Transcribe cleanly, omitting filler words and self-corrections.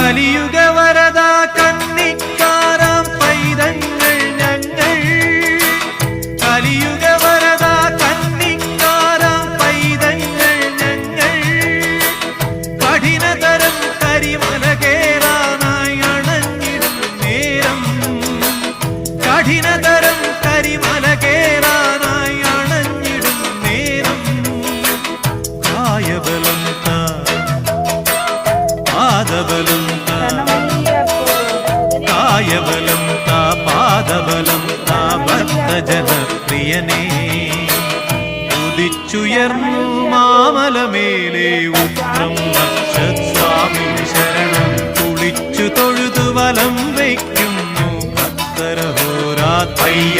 കലിയുഗ വരദ കന്നിക്കാരാം പൈതങ്ങൾ ഞങ്ങൾ കലിയുഗ വരദ കന്നിക്കാരാം പൈതങ്ങൾ ഞങ്ങൾ കഠിനതരം കരിമല കേറാനായി അണഞ്ഞിടും നേരം കഠിനതരം കരിമല കേറാനായി അണഞ്ഞിടും നേരം കായബലം പാദബലം കായബലം പാദബലം ഭക്തജനപ്രിയനേ ഉദിച്ചുയർന്നു മാമലമേലെ ഉത്രം സ്വാമി ശരണം കുളിച്ചു തൊഴുതു വലം വയ്ക്കുന്നു ഭക്തരഹോരാത്രയ്യ